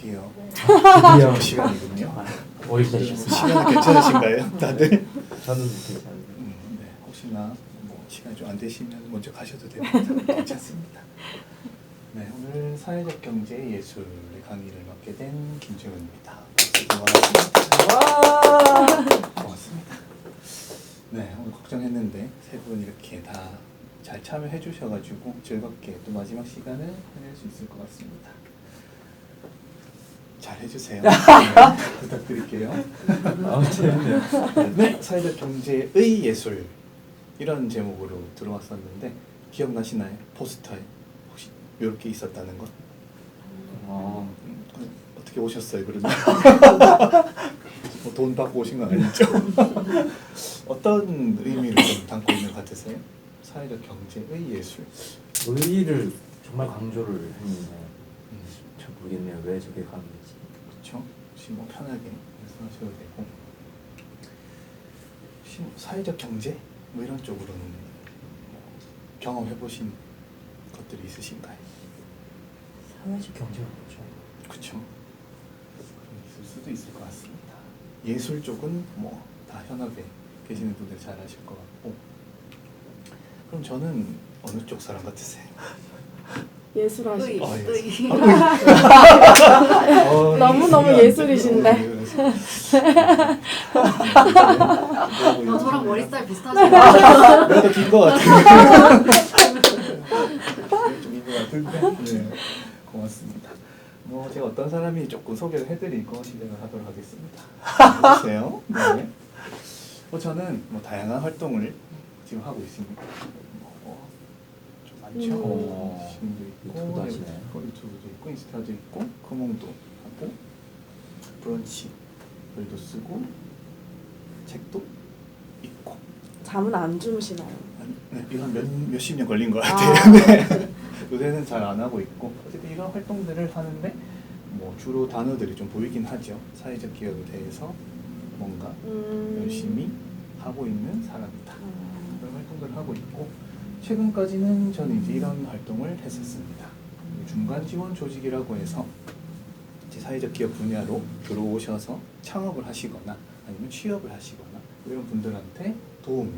드디어 드디어 시간이군요. 오일되셨어요. 시간 괜찮으신가요, 다들? 저는 괜찮아요. 네, 혹시나 뭐 시간이 좀 안 되시면 먼저 가셔도 됩니다. 괜찮습니다. 네, 오늘 사회적 경제 예술의 강의를 맡게 된 김재훈입니다. 고맙습니다. 네, 오늘 걱정했는데 세 분 이렇게 다 잘 참여해 주셔가지고 즐겁게 또 마지막 시간을 보낼 수 있을 것 같습니다. 잘 해주세요. 네, 부탁드릴게요. 아무튼 네, 사회적 경제의 예술 이런 제목으로 들어왔었는데 기억나시나요? 포스터에 혹시 이렇게 있었다는 것? 어떻게 오셨어요, 그러면? 돈 받고 오신 건 아니죠? 어떤 의미를 좀 담고 있는 것 같으세요? 사회적 경제의 예술. 의의를 정말 강조를 했는데 잘 모르겠네요. 왜 저게 가는지. 그렇죠? 혹시 뭐 편하게 말씀하셔도 되고. 혹시 뭐 사회적 경제 뭐 이런 쪽으로는 뭐 경험해 보신 것들이 있으신가요? 사회적 경제가 뭐죠? 그렇죠. 있을 수도 있을 것 같습니다. 예술 쪽은 뭐 다 현업에 계시는 분들 잘 아실 것 같고. 그럼 저는 어느 쪽 사람 같으세요? 예술하시고 예술. 너무너무 예술이신데. 저랑 머리 스타일 비슷하시네요. 내가 더 긴 것 같은데. 좀긴 것 같은데. 네, 고맙습니다. 뭐 제가 어떤 사람이 조금 소개를 해드리고 진행을 하도록 하겠습니다. 안녕하세요. 네. 저는 뭐 다양한 활동을 지금 하고 있습니다. 좀 많죠. 지금도 있고, 유튜브도 있고, 인스타도 있고, 커몽도 하고, 브런치글도 쓰고, 책도 있고. 잠은 안 주무시나요? 네, 이거 한 몇십 년 걸린 것 같아요. 네. 요새는 잘 안 하고 있고, 어쨌든 이런 활동들을 하는데 뭐 주로 단어들이 좀 보이긴 하죠. 사회적 기업에 대해서 뭔가 열심히 하고 있는 사람이다. 그런 활동들을 하고 있고, 최근까지는 저는 이제 이런 활동을 했었습니다. 중간 지원 조직이라고 해서 이제 사회적 기업 분야로 들어오셔서 창업을 하시거나 아니면 취업을 하시거나 이런 분들한테 도움을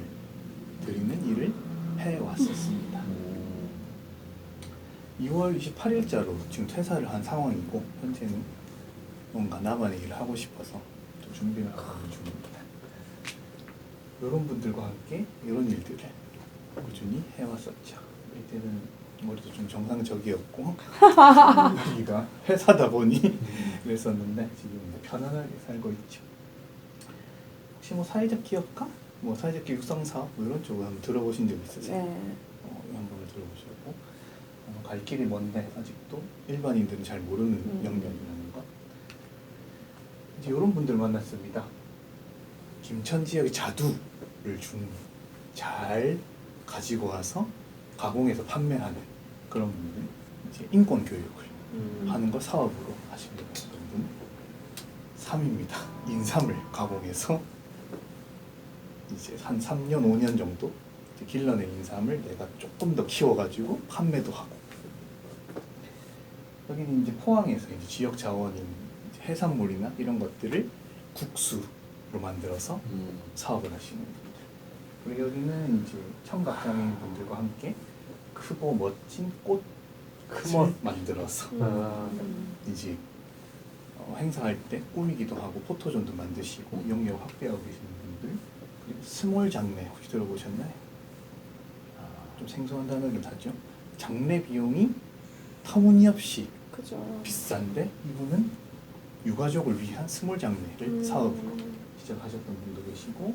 드리는 일을 해왔었습니다. 2월 28일자로 지금 퇴사를 한 상황이고 현재는 뭔가 나만의 일을 하고 싶어서 또 준비를 하고 있는 중입니다. 이런 분들과 함께 이런 일들을 꾸준히 해왔었죠. 이때는 머리도 좀 정상적이었고 여기가 회사다 보니 그랬었는데 지금 편안하게 살고 있죠. 혹시 뭐 사회적 기업가? 뭐 사회적 기업 육성 사업 뭐 이런 쪽을 한번 들어보신 적 있으세요? 네. 한번 들어보시고 갈 길이 먼데 아직도 일반인들은 잘 모르는 영역이라는 것. 이제 이런 분들 만났습니다. 김천 지역의 자두를 잘 가지고 와서 가공해서 판매하는 그런 분들, 이제 인권 교육을 하는 걸 사업으로 하시는 분 3입니다. 인삼을 가공해서 이제 한 3년, 5년 정도 길러낸 인삼을 내가 조금 더 키워가지고 판매도 하고. 여기는 이제 포항에서 이제 지역 자원인 해산물이나 이런 것들을 국수로 만들어서 사업을 하시는 분들. 그리고 여기는 이제 청각장애인 분들과 함께 크고 멋진 꽃을 만들어서 이제 행사할 때 꾸미기도 하고 포토존도 만드시고 영역 확대하고 계시는 분들. 그리고 스몰 장례 혹시 들어보셨나요? 좀 생소한 단어긴 하죠. 장례 비용이 터무니없이 그죠. 비싼데 이분은 유가족을 위한 스몰 장례를 사업으로 시작하셨던 분도 계시고,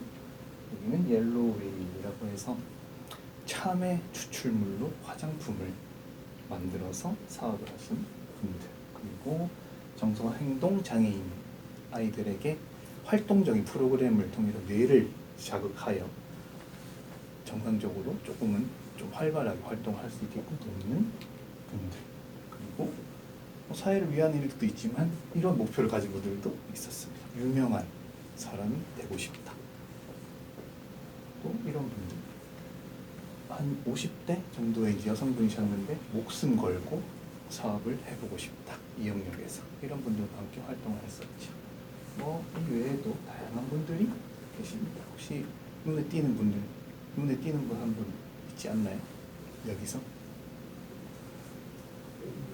여기는 옐로우웨이라고 해서 참외 추출물로 화장품을 만들어서 사업을 하신 분들, 그리고 정서 행동 장애인 아이들에게 활동적인 프로그램을 통해서 뇌를 자극하여 정상적으로 조금은 좀 활발하게 활동할 수 있게끔 돕는 분들, 그리고 사회를 위한 일도 있지만 이런 목표를 가진 분들도 있었습니다. 유명한 사람이 되고 싶다. 또 이런 분들 한 50대 정도의 이제 여성분이셨는데 목숨 걸고 사업을 해보고 싶다. 이 영역에서 이런 분들과 함께 활동을 했었죠. 뭐 이외에도 다양한 분들이 계십니다. 혹시 눈에 띄는 분 한 분 있지 않나요? 여기서?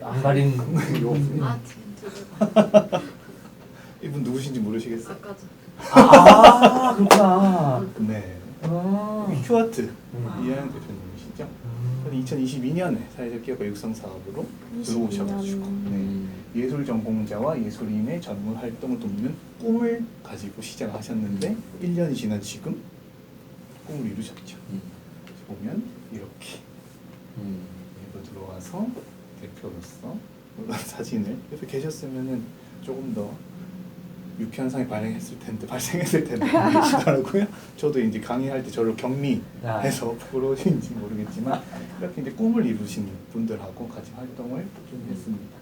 안 가린 요. 아 진짜. 이분 누구신지 모르시겠어요? 아까 전. 아 그렇구나. 네. 아. 큐아트 음. 이하영 대표님이시죠. 2022년에 사회적 기업과 육성 사업으로 들어오셔가지고 22년. 예술 전공자와 예술인의 전문 활동을 돕는 꿈을 가지고 시작하셨는데 1년이 지난 지금 꿈을 이루셨죠. 보면 이렇게 일부 들어와서 대표로서 물론 사진을 옆에 계셨으면은 조금 더 유쾌한 상이 발생했을 텐데 계시더라고요. 저도 이제 강의할 때 저를 격리해서 부러우신지 모르겠지만 이렇게 이제 꿈을 이루신 분들하고 같이 활동을 좀 했습니다.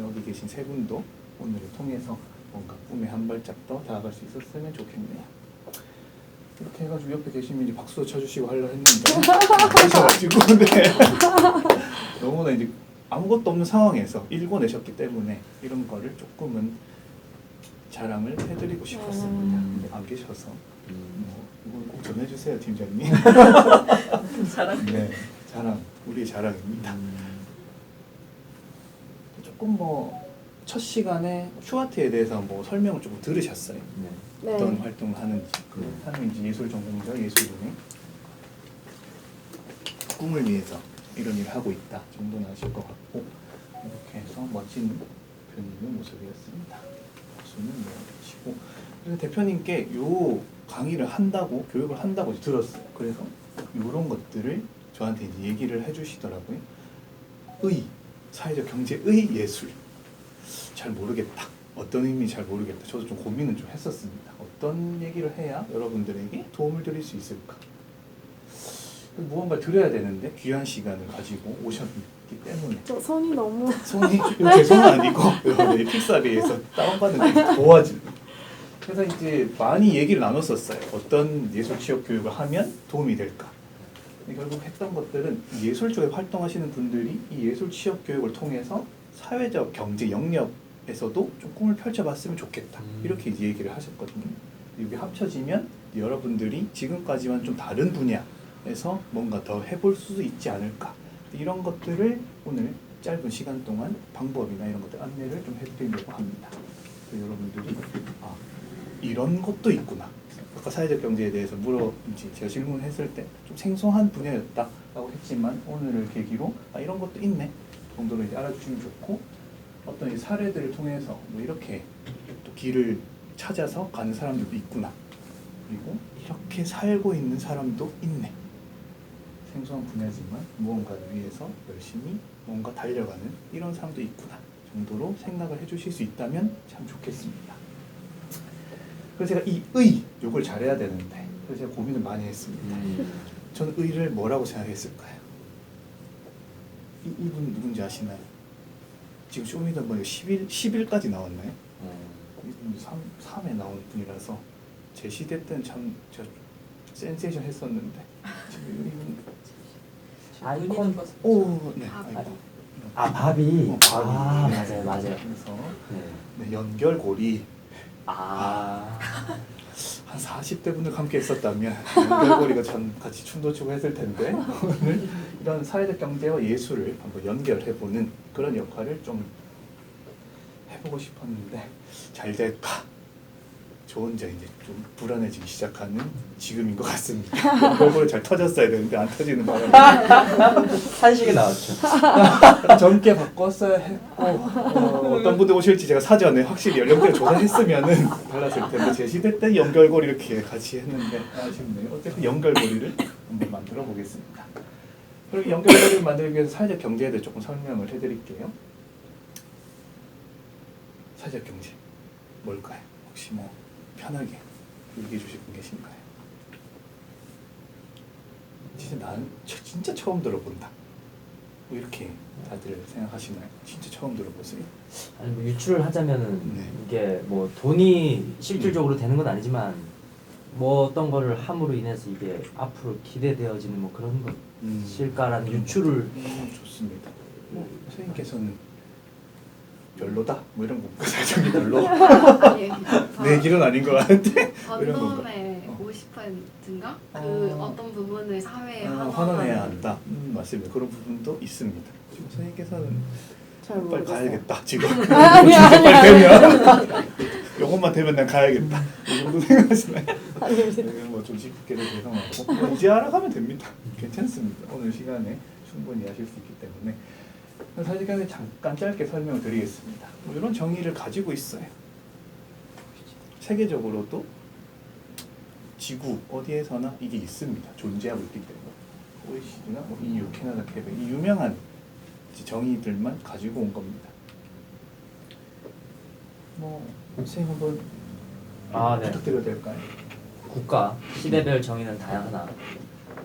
여기 계신 세 분도 오늘을 통해서 뭔가 꿈에 한 발짝 더 다가갈 수 있었으면 좋겠네요. 이렇게 해가지고 옆에 계시면 이제 박수도 쳐주시고 하려 했는데 계셔가지고 네. 너무나 이제 아무것도 없는 상황에서 읽어내셨기 때문에 이런 거를 조금은 자랑을 해드리고 싶었습니다. 근데 안 계셔서 뭐 이건 꼭 전해주세요, 팀장님. 자랑. 네, 자랑, 우리의 자랑입니다. 조금 뭐 첫 시간에 큐아트에 대해서 뭐 설명을 조금 들으셨어요. 네. 어떤 네. 활동을 하는지. 하는 이제 예술 전공자, 예술인의 꿈을 위해서 이런 일을 하고 있다 정도는 아실 것 같고 이렇게 해서 멋진 대표님의 모습이었습니다. 박수는 내어주시고 그래서 대표님께 요 강의를 한다고 교육을 한다고 들었어요. 그래서 이런 것들을 저한테 이제 얘기를 해주시더라고요. 사회적 경제의 예술 잘 모르겠다. 어떤 의미인지 잘 모르겠다. 저도 좀 고민은 좀 했었습니다. 어떤 얘기를 해야 여러분들에게 도움을 드릴 수 있을까? 무언가 드려야 되는데 귀한 시간을 가지고 오셨기 때문에 저 손이 너무 손이 제 손은 아니고 네, 픽사비에서 다운받는 게 도와지. 그래서 이제 많이 얘기를 나눴었어요. 어떤 예술 취업 교육을 하면 도움이 될까? 근데 결국 했던 것들은 예술 쪽에 활동하시는 분들이 이 예술 취업 교육을 통해서 사회적 경제 영역에서도 좀 꿈을 펼쳐봤으면 좋겠다. 이렇게 이제 얘기를 하셨거든요. 이게 합쳐지면 여러분들이 지금까지만 좀 다른 분야에서 뭔가 더 해볼 수도 있지 않을까. 이런 것들을 오늘 짧은 시간 동안 방법이나 이런 것들 안내를 좀 해드리려고 합니다. 여러분들이 이런 것도 있구나. 아까 사회적 경제에 대해서 이제 제가 질문했을 때 좀 생소한 분야였다라고 했지만 오늘을 계기로 이런 것도 있네 정도로 이제 알아주시면 좋고 어떤 이 사례들을 통해서 뭐 이렇게 또 길을 찾아서 가는 사람들도 있구나. 그리고 이렇게 살고 있는 사람도 있네. 생소한 분야지만 무언가를 위해서 열심히 뭔가 달려가는 이런 사람도 있구나 정도로 생각을 해주실 수 있다면 참 좋겠습니다. 그래서 제가 요걸 잘해야 되는데 그래서 제가 고민을 많이 했습니다. 저는 의를 뭐라고 생각했을까요? 이분 누군지 아시나요? 지금 쇼미더머니 10일까지 나왔나요? 이분 3에 나온 분이라서 제 시대 때는 참 제가 센세이션 했었는데 지금 이분 아이콘. 네. 바비. 바비. 네. 맞아요. 그래서 네. 연결고리 아. 한 40대 분들 함께 했었다면 연결고리가 전 같이 춤도 추고 했을 텐데 오늘 이런 사회적 경제와 예술을 한번 연결해보는 그런 역할을 좀 해보고 싶었는데 잘 될까? 저 혼자 이제 좀 불안해지기 시작하는 지금인 것 같습니다. 연결고리 잘 터졌어야 되는데 안 터지는 바람에 한식이 나왔죠. 젊게 바꿨어야 했고 어떤 분들 오실지 제가 사전에 확실히 연령대를 조사했으면은 달랐을 텐데 제 시대 때 연결고리 이렇게 같이 했는데 아쉽네요. 어쨌든 연결고리를 한번 만들어 보겠습니다. 그리고 연결고리를 만들기 위해서 사회적 경제에 대해 조금 설명을 해드릴게요. 사회적 경제 뭘까요? 혹시 뭐 편하게 얘기해 주실 분 계신가요? 진짜 처음 들어본다. 뭐 이렇게 다들 생각하시나요? 진짜 처음 들어보세요? 아니 뭐 유출을 하자면은 네. 이게 뭐 돈이 실질적으로 되는 건 아니지만 뭐 어떤 거를 함으로 인해서 이게 앞으로 기대되어지는 뭐 그런 것일까라는 유출을 좋습니다. 뭐 선생님께서는 별로다 뭐 이런 거 사회적이 별로 아니 내 길은 아닌 것 같은데 이런 건가? 번놈의 50%인가? 그 어. 어떤 부분을 사회에 환원해야 한다. 맞습니다. 그런 부분도 있습니다. 지금 선생님께서는 잘 빨리 모르겠어요. 가야겠다. 지금 아니, 아니, 빨리 되면 요것만 되면 난 가야겠다. 이 정도 생각하시나요? 아니, 뭐좀 쉽게 죄송하고 뭐 이제 알아가면 됩니다. 괜찮습니다. 오늘 시간에 충분히 하실 수 있기 때문에 사실간에 잠깐 짧게 설명을 드리겠습니다. 뭐 이런 정의를 가지고 있어요. 세계적으로도 지구 어디에서나 이게 있습니다. 존재하고 있기 때문에 OECD나 뭐 EU, 캐나다, 케이블 이 유명한 정의들만 가지고 온 겁니다. 뭐 선생님 한번 네. 부탁드려도 될까요? 국가, 시대별 정의는 다양하나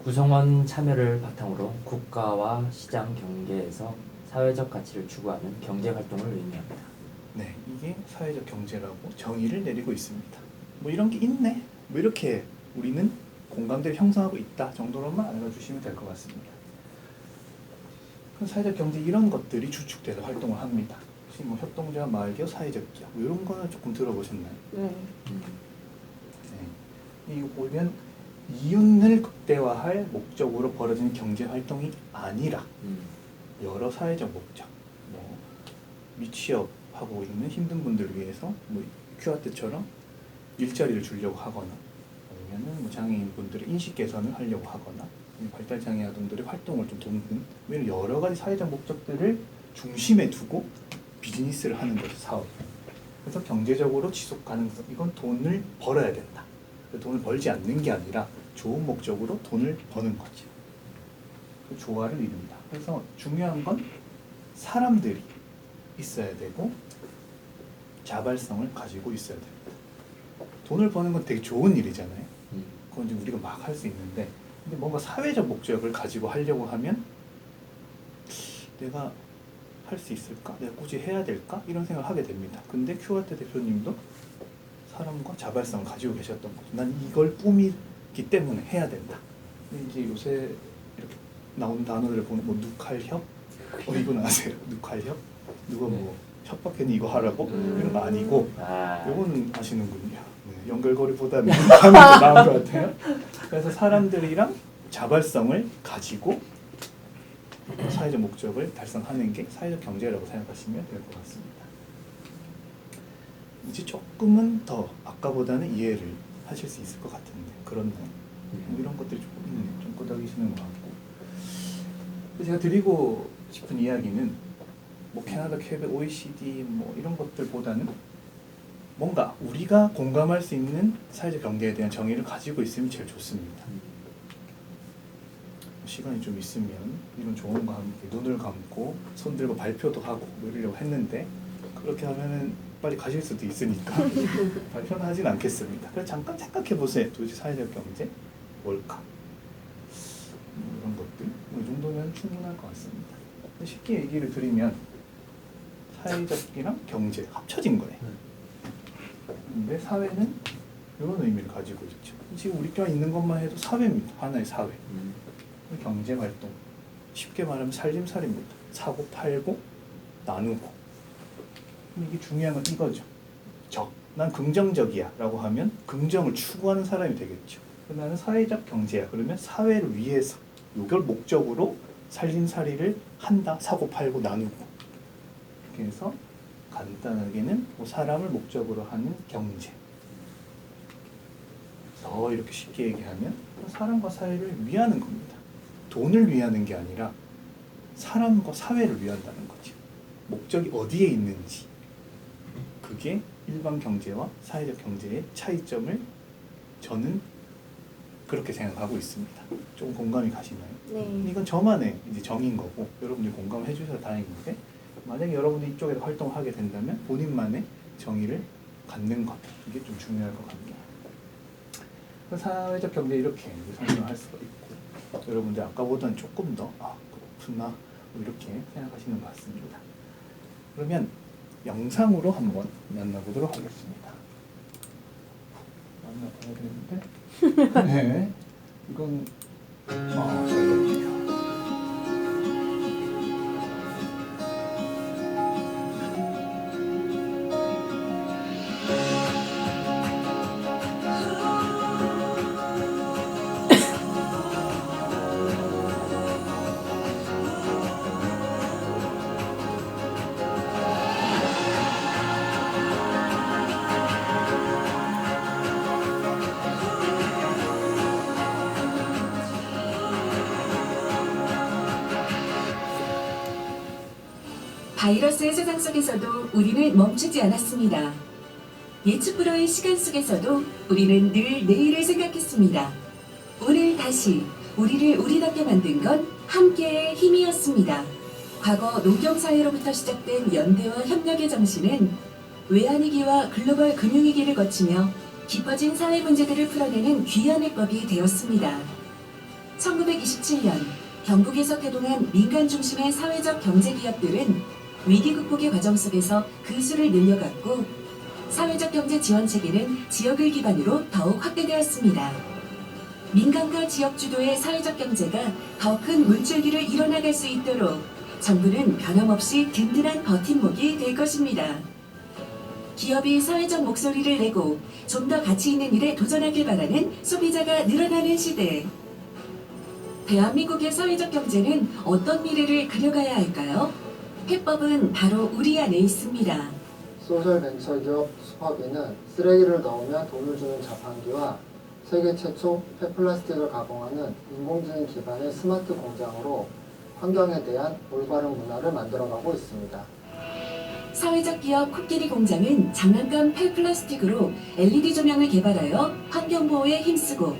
구성원 참여를 바탕으로 국가와 시장 경계에서 사회적 가치를 추구하는 경제 활동을 의미합니다. 네, 이게 사회적 경제라고 정의를 내리고 있습니다. 뭐 이런 게 있네. 뭐 이렇게 우리는 공감대를 형성하고 있다 정도로만 알아주시면 될 것 같습니다. 그럼 사회적 경제 이런 것들이 주축돼서 활동을 합니다. 혹시 뭐 협동조합, 마을기업, 사회적 기업 뭐 이런 거는 조금 들어보셨나요? 네. 네. 이거 보면 이윤을 극대화할 목적으로 벌어지는 경제 활동이 아니라 여러 사회적 목적, 뭐 미취업하고 있는 힘든 분들을 위해서 뭐 큐아트처럼 일자리를 주려고 하거나 아니면은 뭐 장애인 분들의 인식 개선을 하려고 하거나 발달 장애 아동들의 활동을 좀 돕는 이런 여러 가지 사회적 목적들을 중심에 두고 비즈니스를 하는 거죠, 사업. 그래서 경제적으로 지속 가능성, 이건 돈을 벌어야 된다. 돈을 벌지 않는 게 아니라 좋은 목적으로 돈을 버는 거죠. 그 조화를 이룬다. 그래서 중요한 건 사람들이 있어야 되고 자발성을 가지고 있어야 됩니다. 돈을 버는 건 되게 좋은 일이잖아요. 그건 이제 우리가 막 할 수 있는데, 근데 뭔가 사회적 목적을 가지고 하려고 하면 내가 할 수 있을까? 내가 굳이 해야 될까? 이런 생각을 하게 됩니다. 근데 큐아트 대표님도 사람과 자발성을 가지고 계셨던 거죠. 난 이걸 꿈이기 때문에 해야 된다. 근데 이제 요새 이렇게 나온 단어들을 보면 뭐 누칼협? 이건 아세요? 누칼협? 누가 뭐 협박했니 이거 하라고? 이런 거 아니고 이거는 아시는군요. 네, 연결고리보다는 감이 더 나은 것 같아요. 그래서 사람들이랑 자발성을 가지고 사회적 목적을 달성하는 게 사회적 경제라고 생각하시면 될 것 같습니다. 이제 조금은 더 아까보다는 이해를 하실 수 있을 것 같은데 그렇나요? 뭐 이런 것들이 좀 꼬닥이시는 것 같고, 제가 드리고 싶은 이야기는 뭐 캐나다, 퀘벡, OECD 뭐 이런 것들보다는 뭔가 우리가 공감할 수 있는 사회적 경제에 대한 정의를 가지고 있으면 제일 좋습니다. 시간이 좀 있으면 이런 조언과 함께 눈을 감고 손 들고 발표도 하고 뭐 이러려고 했는데 그렇게 하면은 빨리 가실 수도 있으니까 발표는 하진 않겠습니다. 그래서 잠깐 생각해 보세요. 도대체 사회적 경제 뭘까? 이런 것들 이 정도면 충분할 것 같습니다. 쉽게 얘기를 드리면 사회적이랑 경제 합쳐진 거예요. 근데 사회는 이런 의미를 가지고 있죠. 지금 우리가 있는 것만 해도 사회입니다. 하나의 사회. 경제 활동, 쉽게 말하면 살림살이입니다. 사고 팔고 나누고. 이게 중요한 건 이거죠. 난 긍정적이야 라고 하면 긍정을 추구하는 사람이 되겠죠. 나는 사회적 경제야 그러면 사회를 위해서 이걸 목적으로 살림살이를 한다. 사고 팔고 나누고. 이렇게 해서 간단하게는 뭐 사람을 목적으로 하는 경제. 더 이렇게 쉽게 얘기하면 사람과 사회를 위하는 겁니다. 돈을 위하는 게 아니라 사람과 사회를 위한다는 거죠. 목적이 어디에 있는지. 그게 일반 경제와 사회적 경제의 차이점을 저는 그렇게 생각하고 있습니다. 조금 공감이 가시나요? 네. 이건 저만의 이제 정인 거고 여러분들이 공감해 주셔서 다행인데 만약에 여러분이 이쪽에서 활동을 하게 된다면 본인만의 정의를 갖는 것 이게 좀 중요할 것 같네요. 사회적 경제 이렇게 설명할 수가 있고 여러분들 아까보다는 조금 더 그렇구나 뭐 이렇게 생각하시는 것 같습니다. 그러면 영상으로 한번 만나보도록 하겠습니다. 만나봐야 되는데 네, 이건 잠깐만요. 바이러스의 세상 속에서도 우리는 멈추지 않았습니다. 예측 불허의 시간 속에서도 우리는 늘 내일을 생각했습니다. 오늘 다시 우리를 우리답게 만든 건 함께의 힘이었습니다. 과거 농경사회로부터 시작된 연대와 협력의 정신은 외환위기와 글로벌 금융위기를 거치며 깊어진 사회 문제들을 풀어내는 귀한 해법이 되었습니다. 1927년 경북에서 태동한 민간 중심의 사회적 경제 기업들은 위기 극복의 과정 속에서 그 수를 늘려갔고 사회적 경제 지원 체계는 지역을 기반으로 더욱 확대되었습니다. 민간과 지역 주도의 사회적 경제가 더 큰 물줄기를 이뤄나갈 수 있도록 정부는 변함없이 든든한 버팀목이 될 것입니다. 기업이 사회적 목소리를 내고 좀 더 가치 있는 일에 도전하길 바라는 소비자가 늘어나는 시대. 대한민국의 사회적 경제는 어떤 미래를 그려가야 할까요? 해법은 바로 우리 안에 있습니다. 소셜 벤처기업 슈퍼비는 쓰레기를 넣으면 돈을 주는 자판기와 세계 최초 폐플라스틱을 가공하는 인공지능 기반의 스마트 공장으로 환경에 대한 올바른 문화를 만들어가고 있습니다. 사회적 기업 코끼리 공장은 장난감 폐플라스틱으로 LED 조명을 개발하여 환경보호에 힘쓰고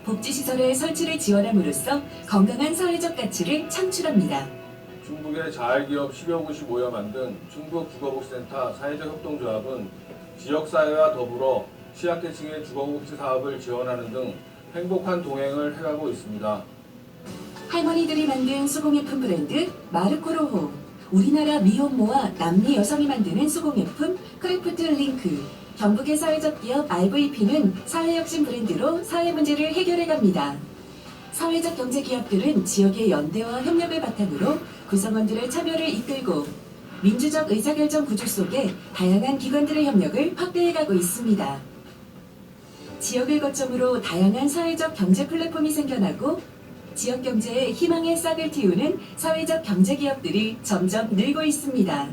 복지시설의 설치를 지원함으로써 건강한 사회적 가치를 창출합니다. 중국의 자활기업 10여 곳이 모여 만든 중국 주거복지센터 사회적 협동조합은 지역사회와 더불어 취약계층의 주거복지 사업을 지원하는 등 행복한 동행을 해가고 있습니다. 할머니들이 만든 수공예품 브랜드 마르코로호, 우리나라 미혼모와 남미 여성이 만드는 수공예품 크래프트 링크, 경북의 사회적 기업 RVP는 사회혁신 브랜드로 사회 문제를 해결해갑니다. 사회적 경제 기업들은 지역의 연대와 협력을 바탕으로 구성원들의 참여를 이끌고 민주적 의사결정 구조 속에 다양한 기관들의 협력을 확대해가고 있습니다. 지역을 거점으로 다양한 사회적 경제 플랫폼이 생겨나고 지역 경제에 희망의 싹을 틔우는 사회적 경제 기업들이 점점 늘고 있습니다.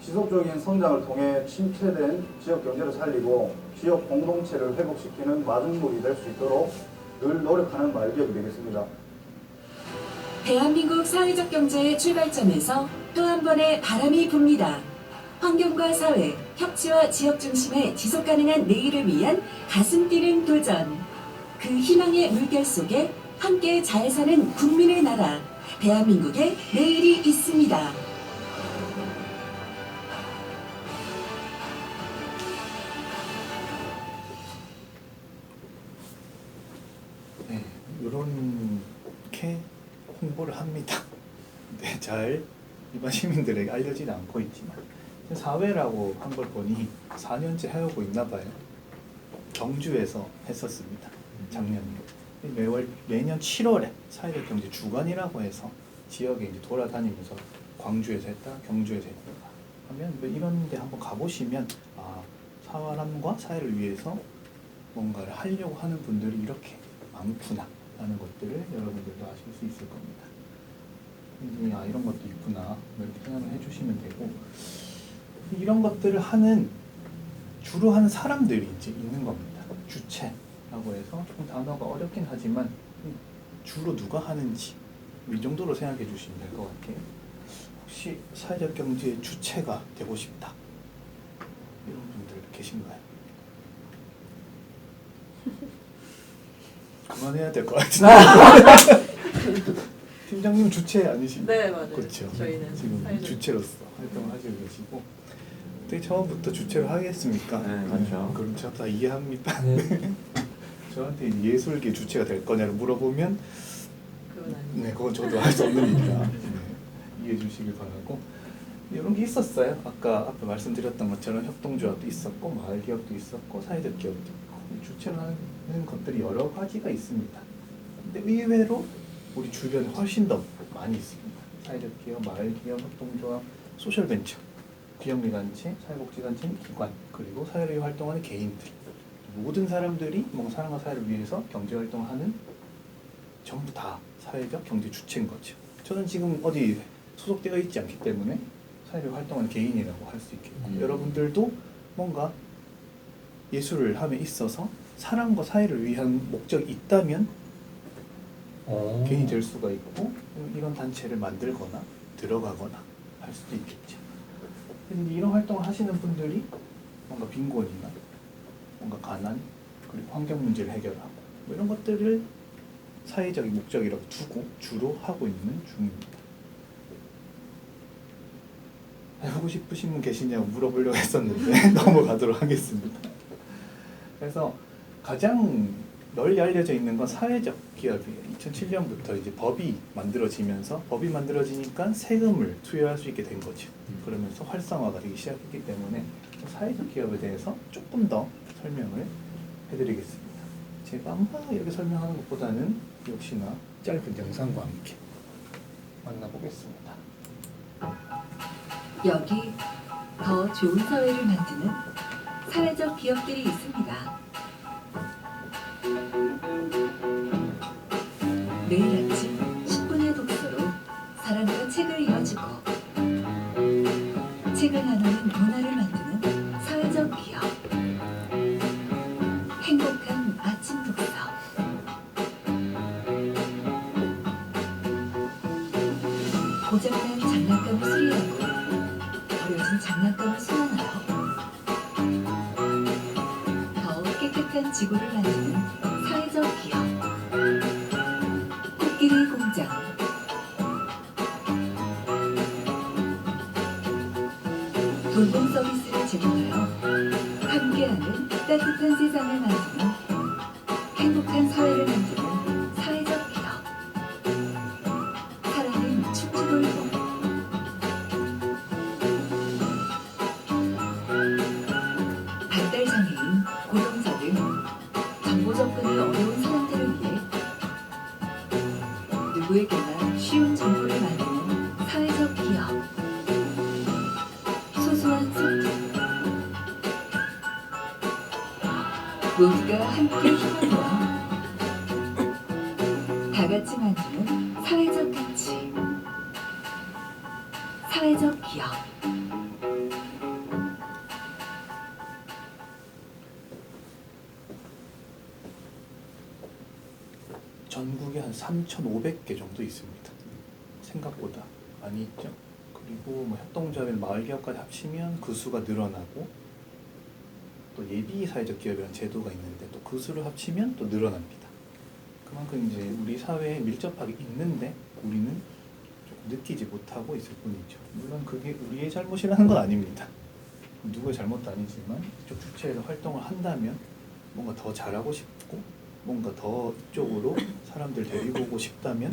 지속적인 성장을 통해 침체된 지역 경제를 살리고 지역 공동체를 회복시키는 마중물이 될 수 있도록 늘 노력하는 마을기업이 되겠습니다. 대한민국 사회적 경제의 출발점에서 또 한 번의 바람이 붑니다. 환경과 사회, 협치와 지역 중심의 지속 가능한 내일을 위한 가슴 뛰는 도전. 그 희망의 물결 속에 함께 잘 사는 국민의 나라, 대한민국의 내일이 있습니다. 네, 이렇게 홍보를 합니다. 네, 잘 일반 시민들에게 알려지지 않고 있지만 사회라고 한 걸 보니 4년째 해오고 있나 봐요. 경주에서 했었습니다. 작년에. 매년 7월에 사회적 경제 주간이라고 해서 지역에 이제 돌아다니면서 광주에서 했다, 경주에서 했다 하면 이런 데 한번 가보시면 아, 사람과 사회를 위해서 뭔가를 하려고 하는 분들이 이렇게 많구나 라는 것들을 여러분들도 아실 수 있을 겁니다. 아, 이런 것도 있구나 이렇게 생각을 해주시면 되고, 이런 것들을 주로 하는 사람들이 이제 있는 겁니다. 주체라고 해서 조금 단어가 어렵긴 하지만 주로 누가 하는지 이 정도로 생각해 주시면 될 것 같아요. 혹시 사회적 경제의 주체가 되고 싶다 이런 분들 계신가요? 그만해야 될 것 같은데. 팀장님 주체 아니십니까? 네, 맞아요. 그렇죠. 저희는 지금 사회적- 주체로서 활동을 하시고 계시고, 어떻게 처음부터 주체를 하겠습니까? 네, 맞죠. 그럼 제가 다 이해합니다. 네. 저한테 예술계 주체가 될 거냐를 물어보면 그건 아니에요. 네, 그건 저도 할 수 없는 일이라 네, 이해해 주시길 바라고. 이런 게 있었어요. 아까 앞에 말씀드렸던 것처럼 협동조합도 있었고 마을기업도 있었고 사회적 기업도 있고 주체를 하는 것들이 여러 가지가 있습니다. 근데 의외로 우리 주변에 훨씬 더 많이 있습니다. 사회적 기업, 마을기업, 협동조합, 소셜벤처, 기업미단체, 사회복지단체, 기관, 그리고 사회를 위해 활동하는 개인들, 모든 사람들이 뭔가 사람과 사회를 위해서 경제활동을 하는, 전부 다 사회적 경제 주체인 거죠. 저는 지금 어디 소속되어 있지 않기 때문에 사회를 활동하는 개인이라고 할 수 있겠고, 여러분들도 뭔가 예술을 함에 있어서 사람과 사회를 위한 목적이 있다면 개인이 될 수가 있고, 이런 단체를 만들거나 들어가거나 할 수도 있겠죠. 근데 이런 활동을 하시는 분들이 뭔가 빈곤이나 뭔가 가난 그리고 환경 문제를 해결하고 뭐 이런 것들을 사회적인 목적이라고 두고 주로 하고 있는 중입니다. 해보고 싶으신 분 계시냐고 물어보려고 했었는데 넘어가도록 하겠습니다. 그래서 가장 널리 알려져 있는 건 사회적 기업이에요. 2007년부터 이제 법이 만들어지면서 법이 만들어지니까 세금을 투여할 수 있게 된 거죠. 그러면서 활성화가 되기 시작했기 때문에 사회적 기업에 대해서 조금 더 설명을 해드리겠습니다. 제가 아마 이렇게 설명하는 것보다는 역시나 짧은 영상과 함께 만나보겠습니다. 여기 더 좋은 사회를 만드는 사회적 기업들이 있습니다. 매일 아침 10분의 독서로 사람과 책을 이어주고 책을 나누는 문화를 만드는 사회적 기업. 행복한 아침 독서. 고장난 장난감을 수리하고 버려진 장난감을 수선하여 더 깨끗한 지구를 만드는 사회적 기업. 코끼리 공장. 돌봄 서비스를 제공하여 함께하는 따뜻한 세상을 만드는 행복한 사회를 만드는 사회적 기업. 사랑은 춤추돌봄. 발달장애인, 고령자 등 정보 접근이 어려운 사람들을 위해 누구에게나 쉬운 정보를 만드는 사회적 기업. 소소한 소통. 모두가 함께 힘을 모아 다 같이 만드는 사회적 가치. 사회적 기업. 전국에 한 3,500개 정도 있습니다. 생각보다 많이 있죠. 그리고 뭐 협동조합이나 마을기업까지 합치면 그 수가 늘어나고 또 예비 사회적 기업이라는 제도가 있는데 또 그 수를 합치면 또 늘어납니다. 그만큼 이제 우리 사회에 밀접하게 있는데 우리는 조금 느끼지 못하고 있을 뿐이죠. 물론 그게 우리의 잘못이라는 건 아닙니다. 누구의 잘못도 아니지만 이쪽 주체에서 활동을 한다면 뭔가 더 잘하고 싶고 뭔가 더 이쪽으로 사람들 데리고 오고 싶다면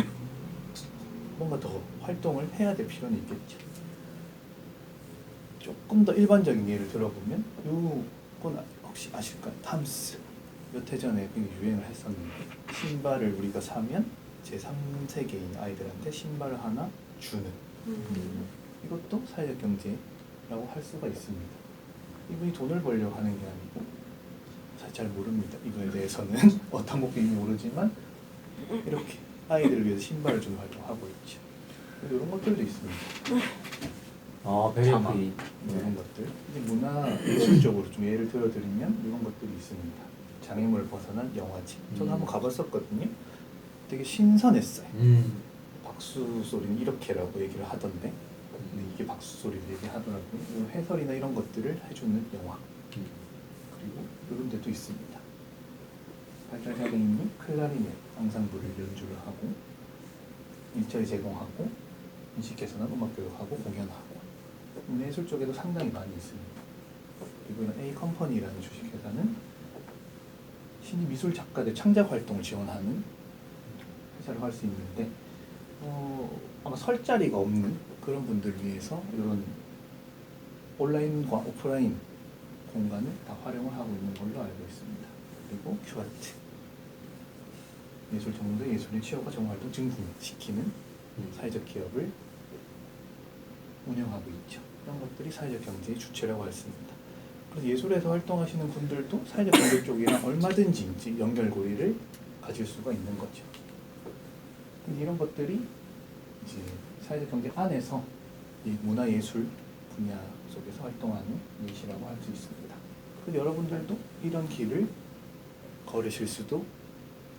뭔가 더 활동을 해야 될 필요는 있겠죠. 조금 더 일반적인 예를 들어보면 이건 혹시 아실까요? 탐스. 몇 해 전에 굉장히 유행을 했었는데 신발을 우리가 사면 제3세계인 아이들한테 신발을 하나 주는 이것도 사회적 경제라고 할 수가 있습니다. 이분이 돈을 벌려고 하는 게 아니고 사실 잘 모릅니다. 이거에 대해서는 어떤 목적인지 모르지만 이렇게 아이들을 위해서 신발을 주는 활동하고 있죠. 이런 것들도 있습니다. 베리어프리. 이런 것들. 이제 문화 예술적으로 좀 예를 들어드리면 이런 것들이 있습니다. 장애물을 벗어난 영화제. 저는 한번 가봤었거든요. 되게 신선했어요. 박수 소리는 이렇게라고 얘기를 하던데 근데 이게 박수 소리를 얘기하더라고요. 이런 해설이나 이런 것들을 해주는 영화. 그리고 이런 데도 있습니다. 발달장애인이 클라리넷 앙상블을 연주를 하고 일자리 제공하고 인식 개선한 음악 교육하고 공연하고 예술 쪽에도 상당히 많이 있습니다. 그리고 이런 A 컴퍼니라는 주식회사는 신입 미술 작가들 창작 활동을 지원하는 회사를 할 수 있는데 아마 설 자리가 없는 그런 분들을 위해서 이런 온라인과 오프라인 공간을 다 활용을 하고 있는 걸로 알고 있습니다. 그리고 큐아트 예술 전문대 예술인 취업과 정활동 증진시키는 사회적 기업을 운영하고 있죠. 이런 것들이 사회적 경제의 주체라고 할 수 있습니다. 그래서 예술에서 활동하시는 분들도 사회적 경제 쪽이랑 얼마든지 이제 연결고리를 가질 수가 있는 거죠. 근데 이런 것들이 이제 사회적 경제 안에서 이 문화예술 분야 속에서 활동하는 예시라고 할 수 있습니다. 그래서 여러분들도 이런 길을 걸으실 수도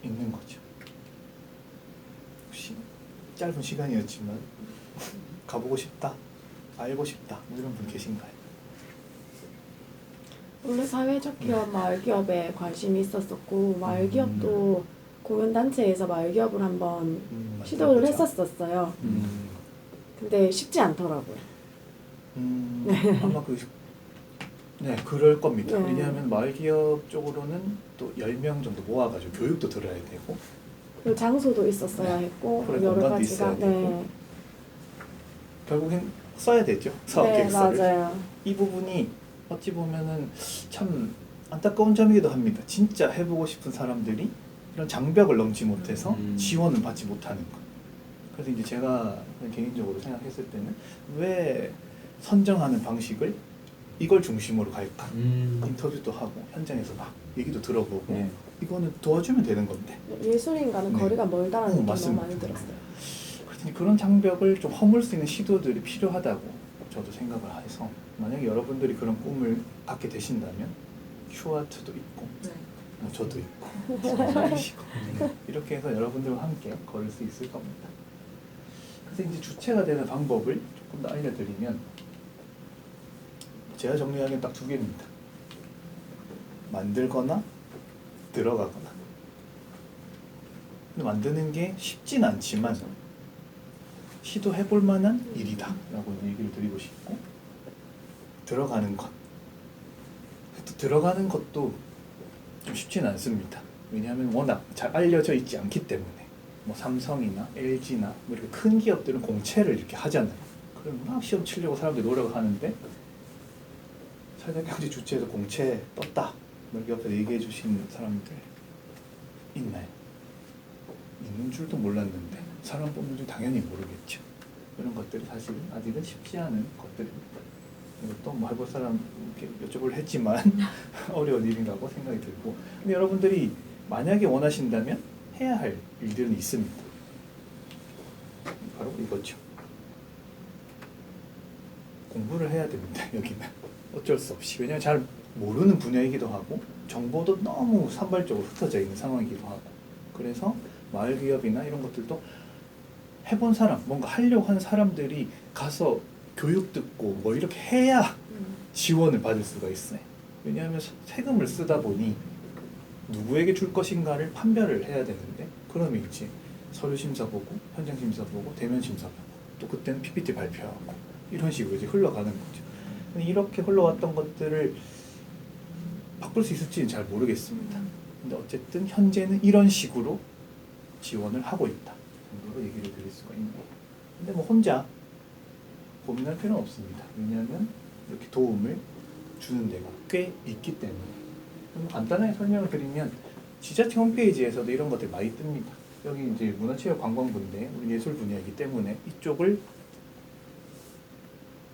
있는 거죠. 혹시 짧은 시간이었지만 가보고 싶다 알고 싶다 뭐 이런 분 계신가요? 원래 사회적 기업, 마을 기업에 관심이 있었었고 마을 기업도 공연 단체에서 마을 기업을 한번 시도를 맞죠. 했었었어요. 근데 쉽지 않더라고요. 아마 네, 그럴 겁니다. 네. 왜냐하면 마을 기업 쪽으로는 또 10명 정도 모아가지고 교육도 들어야 되고 그리고 장소도 있었어야 했고 그래, 여러 공간도 가지가 있어야 되고. 결국엔 써야 되죠. 사업 네, 계획서를. 맞아요. 이 부분이 어찌 보면은 참 안타까운 점이기도 합니다. 진짜 해보고 싶은 사람들이 이런 장벽을 넘지 못해서 지원을 받지 못하는 것. 그래서 이제 제가 개인적으로 생각했을 때는 왜 선정하는 방식을 이걸 중심으로 갈까? 인터뷰도 하고 현장에서 막 얘기도 들어보고 네. 이거는 도와주면 되는 건데 예술인과는 네. 거리가 멀다라는 느낌이 너무 맞습니다. 많이 들었어요. 그렇더니 그런 장벽을 좀 허물 수 있는 시도들이 필요하다고 저도 생각을 해서 만약에 여러분들이 그런 꿈을 갖게 되신다면 큐아트도 있고 네. 뭐 저도 있고 선생님이시고 이렇게 해서 여러분들과 함께 걸을 수 있을 겁니다. 그래서 이제 주체가 되는 방법을 조금 더 알려드리면 제가 정리하기엔 딱 2개입니다. 만들거나 들어가거나. 근데 만드는 게 쉽진 않지만 시도해볼 만한 일이다 라고 얘기를 드리고 싶고 들어가는 것. 또 들어가는 것도 좀 쉽진 않습니다. 왜냐하면 워낙 잘 알려져 있지 않기 때문에 뭐 삼성이나 LG나 뭐 이렇게 큰 기업들은 공채를 이렇게 하잖아요. 그럼 막 시험 치려고 사람들이 노력을 하는데 사회경제 주체에서 공채 떴다 뭐 이렇게 옆에서 얘기해 주신 사람들 있나요? 있는 줄도 몰랐는데 사람 뽑는 줄 당연히 모르겠죠. 이런 것들이 사실 아직은 쉽지 않은 것들입니다. 이것도 뭐 해볼 사람 이렇게 여쭤보려 했지만 어려운 일이라고 생각이 들고 근데 여러분들이 만약에 원하신다면 해야 할 일들은 있습니다. 바로 이거죠. 공부를 해야 됩니다. 여기는 어쩔 수 없이 왜냐하면 잘 모르는 분야이기도 하고 정보도 너무 산발적으로 흩어져 있는 상황이기도 하고 그래서 마을 기업이나 이런 것들도 해본 사람 뭔가 하려고 하는 사람들이 가서 교육 듣고 뭐 이렇게 해야 지원을 받을 수가 있어요. 왜냐하면 세금을 쓰다 보니 누구에게 줄 것인가를 판별을 해야 되는데 그러면 이제 서류 심사 보고 현장 심사 보고 대면 심사 보고 또 그때는 PPT 발표하고 이런 식으로 이제 흘러가는 거죠. 근데 이렇게 흘러왔던 것들을 바꿀 수 있을지는 잘 모르겠습니다. 근데 어쨌든 현재는 이런 식으로 지원을 하고 있다 정도로 얘기를 드릴 수가 있네요. 근데 뭐 혼자 고민할 필요는 없습니다. 왜냐하면 이렇게 도움을 주는 데가 꽤 있기 때문에. 간단하게 설명을 드리면 지자체 홈페이지에서도 이런 것들이 많이 뜹니다. 여기 이제 문화체육관광부인데 우리 예술 분야이기 때문에 이쪽을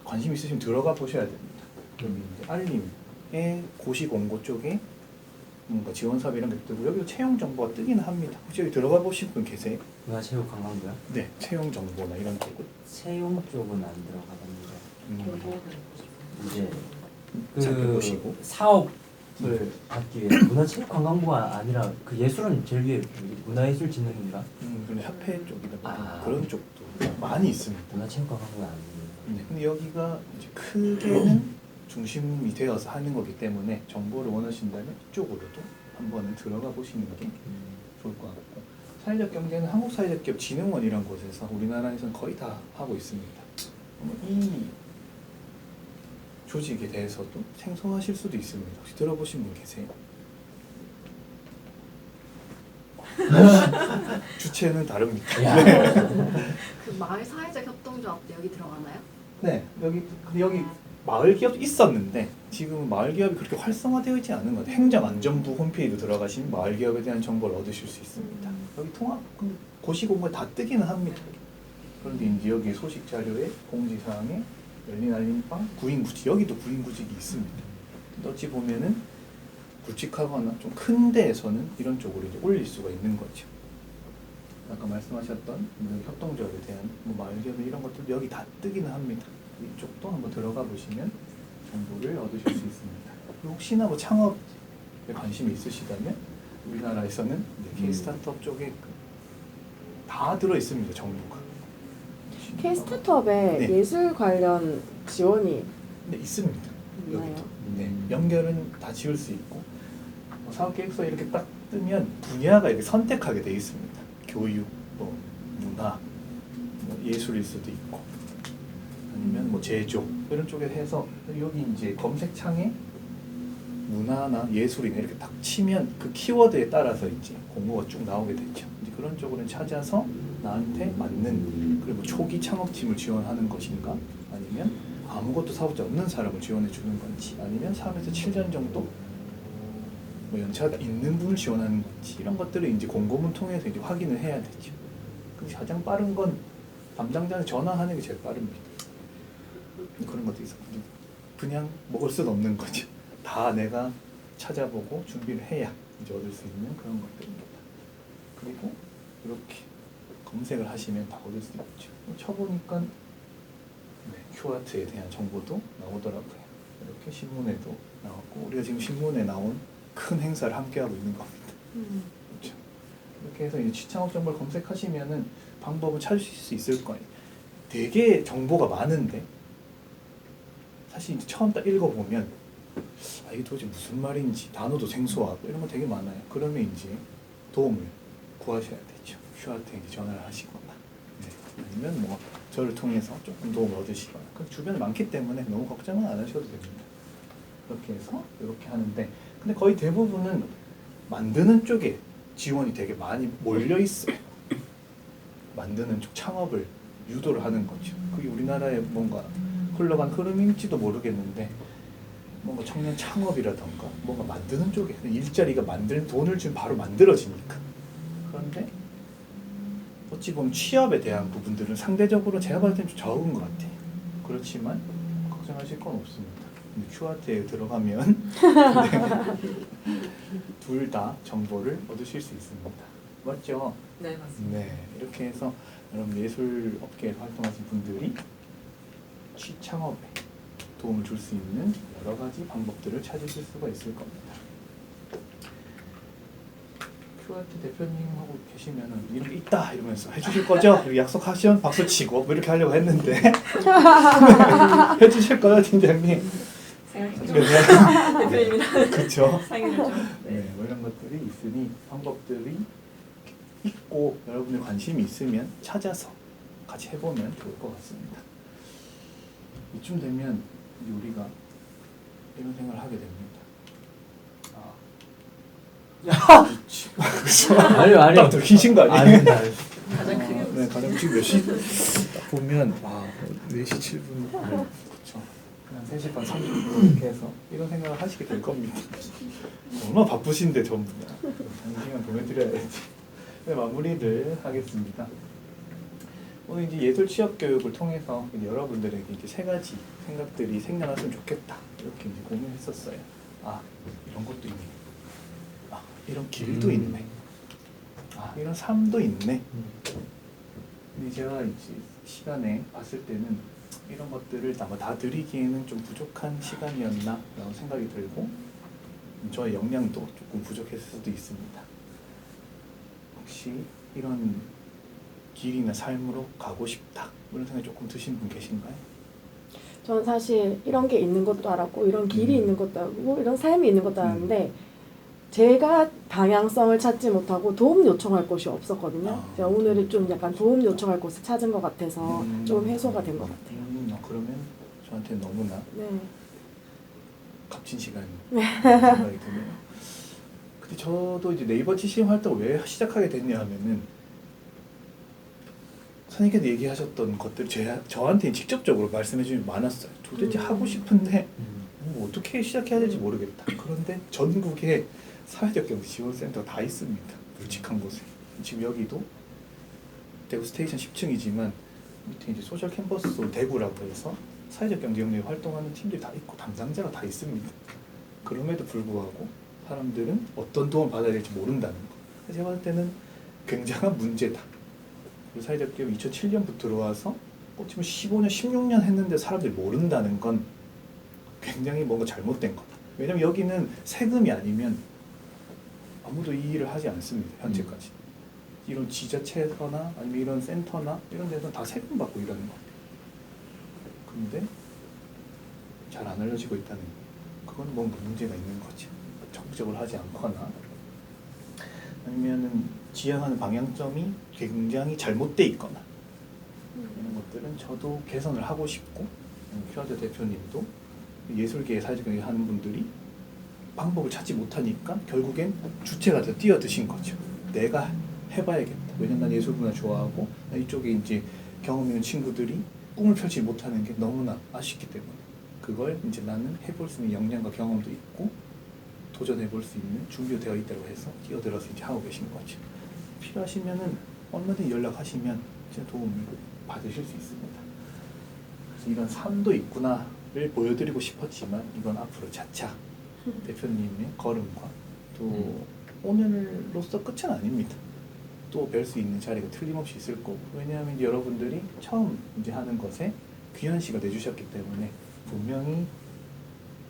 관심 있으시면 들어가 보셔야 됩니다. 그럼 이제 알림에 고시 공고 쪽에 뭔가 지원 사업 이런 게 뜨고 여기도 채용 정보가 뜨기는 합니다. 혹시 여기 들어가 보신 분 계세요? 문화체육관광부요? 네, 채용 정보나 이런 쪽은. 채용 쪽은 안 들어가봤는데 이제 살펴보시고. 사업을 받기 위해 문화체육관광부가 아니라 그 예술은 제일 위에 문화예술진흥인가? 근데 협회 쪽이다 보니까 아. 그런 쪽도 많이 있습니다. 문화체육관광부가 아니에요. 네, 근데 여기가 이제 크게는 중심이 되어서 하는 거기 때문에 정보를 원하신다면 이쪽으로도 한번 들어가 보시는 게 좋을 것 같고 사회적 경제는 한국사회적기업진흥원이라는 곳에서 우리나라에서는 거의 다 하고 있습니다. 이 조직에 대해서도 생소하실 수도 있습니다. 혹시 들어보신 분 계세요? 주체는 다릅니다. 그 마을 사회적 협동조합도 여기 들어가나요? 네, 여기 마을 기업도 있었는데 지금 마을 기업이 그렇게 활성화되어 있지 않은 것 같아요. 행정안전부 홈페이지로 들어가시면 마을 기업에 대한 정보를 얻으실 수 있습니다. 여기 통합 고시 공고에 다 뜨기는 합니다. 그런데 이제 여기 소식 자료에 공지사항에 열린 알림방 구인구직 여기도 구인구직이 있습니다. 근데 어찌 보면은 굵직하거나 좀 큰 데에서는 이런 쪽으로 이제 올릴 수가 있는 거죠. 아까 말씀하셨던 협동조합에 대한 뭐 마을 기업 이런 것들 여기 다 뜨기는 합니다. 이쪽도 한번 들어가 보시면 정보를 얻으실 수 있습니다. 그리고 혹시나 뭐 창업에 관심이 있으시다면 우리나라에서는 K-스타트업 쪽에 다 들어 있습니다. 정보가. K 스타트업에 네. 예술 관련 지원이 네, 있습니다. 있나요? 여기도. 네, 연결은 다 지을 수 있고 사업계획서 이렇게 딱 뜨면 분야가 이렇게 선택하게 돼 있습니다. 교육, 뭐 문화, 뭐 예술일 수도 있고 아니면 뭐 제조 이런 쪽에 해서 여기 이제 검색창에 문화나 예술이나 이렇게 딱 치면 그 키워드에 따라서 이제 공고가 쭉 나오게 되죠. 이제 그런 쪽으로 찾아서 나한테 맞는 그리고 초기 창업팀을 지원하는 것인가 아니면 아무것도 사업자 없는 사람을 지원해 주는 건지 아니면 3에서 7년 정도 뭐 연차가 있는 분을 지원하는 건지 이런 것들을 이제 공고문 통해서 이제 확인을 해야 되죠. 그 가장 빠른 건 담당자한테 전화하는 게 제일 빠릅니다. 그런 것도 있었거든요. 그냥 먹을 수는 없는 거죠. 다 내가 찾아보고 준비를 해야 이제 얻을 수 있는 그런 것들입니다. 그리고 이렇게 검색을 하시면 다 얻을 수 있죠. 쳐보니까 큐아트에 대한 정보도 나오더라고요. 이렇게 신문에도 나왔고 우리가 지금 신문에 나온 큰 행사를 함께하고 있는 겁니다. 그렇죠. 이렇게 해서 이제 취창업 정보를 검색하시면은 방법을 찾으실 수 있을 거예요. 되게 정보가 많은데 사실 이제 처음 딱 읽어보면 이게 도대체 무슨 말인지 단어도 생소하고 이런 거 되게 많아요. 그러면 이제 도움을 구하셔야 되죠. 큐아트에 전화를 하시거나 아니면 뭐 저를 통해서 조금 도움을 얻으시거나 그 주변에 많기 때문에 너무 걱정은 안 하셔도 됩니다. 이렇게 해서 이렇게 하는데 근데 거의 대부분은 만드는 쪽에 지원이 되게 많이 몰려 있어요. 만드는 쪽 창업을 유도를 하는 거죠. 그게 우리나라에 뭔가 흘러간 흐름일지도 모르겠는데 뭔가 청년 창업이라던가 뭔가 만드는 쪽에 일자리가 만드는 돈을 주면 바로 만들어지니까 그런데 어찌 보면 취업에 대한 부분들은 상대적으로 제가 봤을 때는 좀 적은 것 같아요. 그렇지만 걱정하실 건 없습니다. 큐아트에 들어가면 둘 다 정보를 얻으실 수 있습니다. 맞죠? 네, 맞습니다. 네, 이렇게 해서 여러분 예술 업계에 활동하신 분들이 취창업에 도움을 줄 수 있는 여러 가지 방법들을 찾으실 수가 있을 겁니다. 큐아트 대표님하고 계시면은 이런 게 있다 이러면서 해주실 거죠? 이렇게 약속하시면 박수 치고 뭐 이렇게 하려고 했는데 해주실 거요, 팀장님? 생각이 좀 네. 대표님이랑 그렇죠. 상의를 좀. 네, 뭐 이런 것들이 있으니 방법들이 있고 여러분의 관심이 있으면 찾아서 같이 해보면 좋을 것 같습니다. 이쯤 되면 이제 우리가 이런 생각을 하게 됩니다. 아니요, 아니요. 딱 들키신 거 아니에요? 아닙니다. 가장 크게 네, 가장 지금 몇 시? 보면 4시 7분. 그렇죠. 그냥 3시 반 30분 이렇게 해서 이런 생각을 하시게 될 겁니다. 얼마나 바쁘신데 전부 다. 시간 보내드려야지. 네, 마무리를 하겠습니다. 오늘 이제 예술 취업 교육을 통해서 이제 여러분들에게 이제 3가지 생각들이 생겨났으면 좋겠다 이렇게 이제 고민했었어요. 이런 것도 있네. 이런 길도 있네. 이런 삶도 있네. 근데 제가 이제 시간에 봤을 때는 이런 것들을 아마 다 드리기에는 좀 부족한 시간이었나 라고 생각이 들고 저의 역량도 조금 부족했을 수도 있습니다. 혹시 이런 길이나 삶으로 가고 싶다 이런 생각이 조금 드신 분 계신가요? 저는 사실 이런 게 있는 것도 알았고 이런 길이 있는 것도 알고 이런 삶이 있는 것도 알았는데 제가 방향성을 찾지 못하고 도움 요청할 곳이 없었거든요. 제가 오늘은 좀 약간 도움 요청할 곳을 찾은 것 같아서 좀 해소가 된 것 같아요. 그러면 저한테 너무나 네. 값진 시간이 생각이 드네요. 근데 저도 이제 네이버 TCM 활동을 왜 시작하게 됐냐 하면은 선생님께서 얘기하셨던 것들 저한테 직접적으로 말씀해 주신 게 많았어요. 도대체 하고 싶은데 뭐 어떻게 시작해야 될지 모르겠다. 그런데 전국에 사회적 경제 지원센터가 다 있습니다. 굵직한 곳에. 지금 여기도 대구 스테이션 10층이지만 밑에 이제 소셜 캠퍼스 대구라고 해서 사회적 경제 영역에 활동하는 팀들이 다 있고 담당자가 다 있습니다. 그럼에도 불구하고 사람들은 어떤 도움을 받아야 될지 모른다는 거. 제가 봤을 때는 굉장한 문제다. 그리고 사회적 기업 2007년부터 들어와서 꽂히면 15년, 16년 했는데 사람들이 모른다는 건 굉장히 뭔가 잘못된 거다. 왜냐면 여기는 세금이 아니면 아무도 이 일을 하지 않습니다. 현재까지. 이런 지자체거나 아니면 이런 센터나 이런 데서는 다 세금 받고 일하는 겁니다. 근데 잘 안 알려지고 있다는 그건 뭔가 문제가 있는 거죠. 적극적으로 하지 않거나 아니면은 지향하는 방향점이 굉장히 잘못돼 있거나 이런 것들은 저도 개선을 하고 싶고 큐아드 대표님도 예술계에 사회적 경제 하는 분들이 방법을 찾지 못하니까 결국엔 주체가 더 뛰어드신 거죠. 내가 해봐야겠다. 왜냐면 난 예술문화 좋아하고 이쪽에 이제 경험 있는 친구들이 꿈을 펼치지 못하는 게 너무나 아쉽기 때문에 그걸 이제 나는 해볼 수 있는 역량과 경험도 있고 도전해볼 수 있는 준비되어 있다고 해서 뛰어들어서 이제 하고 계신 거죠. 필요하시면은 얼마든지 연락하시면 진짜 도움을 받으실 수 있습니다. 그래서 이런 삶도 있구나를 보여드리고 싶었지만 이건 앞으로 차차 대표님의 걸음과 또 오늘로서 끝은 아닙니다. 또 뵐 수 있는 자리가 틀림없이 있을 거고 왜냐하면 여러분들이 처음 이제 하는 것에 귀한 시간 내주셨기 때문에 분명히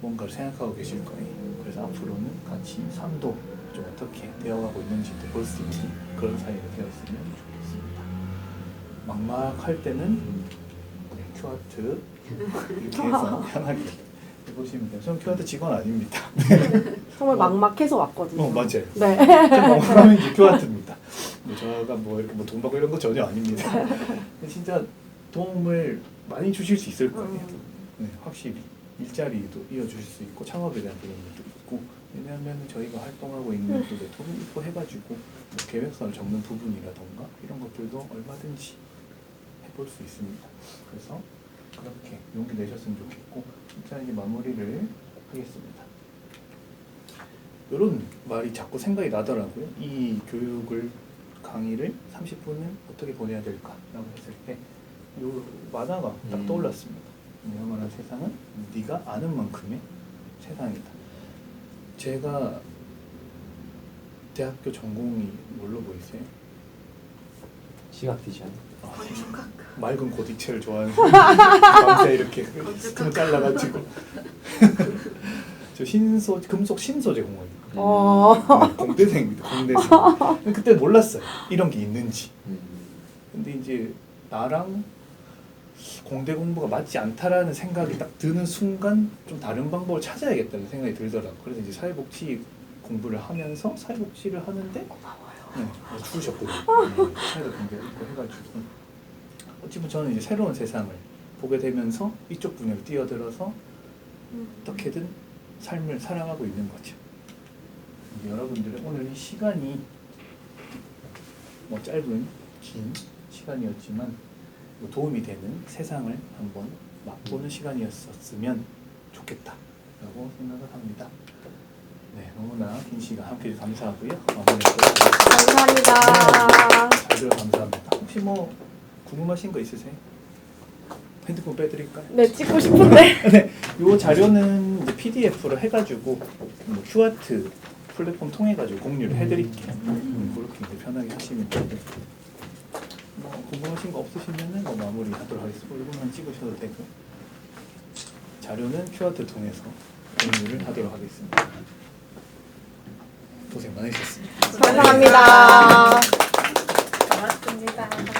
뭔가를 생각하고 계실 거예요. 그래서 앞으로는 같이 삶도 좀 어떻게 되어가고 있는지도 볼 수 있는 그런 사이가 되었으면 좋겠습니다. 막막할 때는 큐아트 이렇게 해서 편하게 해보시면 돼요. 저는 큐아트 직원 아닙니다. 정말 막막해서 왔거든요. 맞아요. 네. 막막하면 이제 큐아트입니다. 제가 뭐 이렇게 뭐 돈 받고 이런 거 전혀 아닙니다. 근데 진짜 도움을 많이 주실 수 있을 거예요. 네, 확실히 일자리도 이어주실 수 있고 창업에 대한 도움도 있고 왜냐하면 저희가 활동하고 있는 또 네트워크 있고 해가지고 뭐 계획서를 적는 부분이라던가 이런 것들도 얼마든지 해볼 수 있습니다. 그래서 그렇게 용기 내셨으면 좋겠고 진짜 이제 마무리를 하겠습니다. 이런 말이 자꾸 생각이 나더라고요. 이 교육을 강의를 30분을 어떻게 보내야 될까라고 했을 때 이 만화가 딱 떠올랐습니다. 영원한 세상은 네가 아는 만큼의 세상이다. 제가 대학교 전공이 뭘로 보이세요? 시각 디자인. 맑은 고딕체를 좋아하는 밤새 이렇게 tum 잘라가지고 저 금속 신소재 공학이거든요. 공대생입니다. 공대생. 그때 몰랐어요. 이런 게 있는지. 근데 이제 나랑 공대 공부가 맞지 않다라는 생각이 딱 드는 순간 좀 다른 방법을 찾아야겠다는 생각이 들더라고요. 그래서 이제 사회복지 공부를 하면서 사회복지를 하는데 추우셨거든요. 사회복 공부 있고 해가지고 어찌 보면 저는 이제 새로운 세상을 보게 되면서 이쪽 분야로 뛰어들어서 어떻게든 삶을 살아가고 있는 거죠. 여러분들의 오늘 이 시간이 뭐 짧은 긴 시간이었지만 도움이 되는 세상을 한번 맛보는 시간이었으면 좋겠다라고 생각을 합니다. 네, 너무나 긴 시간 함께해 주셔서 감사하고요. 감사합니다. 잘 들어 감사합니다. 혹시 뭐 궁금하신 거 있으세요? 핸드폰 빼드릴까요? 네, 찍고 싶은데. 네, 요 자료는 이제 PDF로 해가지고 뭐 큐아트 플랫폼 통해가지고 공유를 해드릴게요. 그렇게 이제 편하게 하시면 되고 뭐 궁금하신 거 없으시면은 뭐 마무리하도록 하겠습니다. 이거만 찍으셔도 되고 자료는 큐아트 통해서 공유를 하도록 하겠습니다. 고생 많으셨습니다. 감사합니다.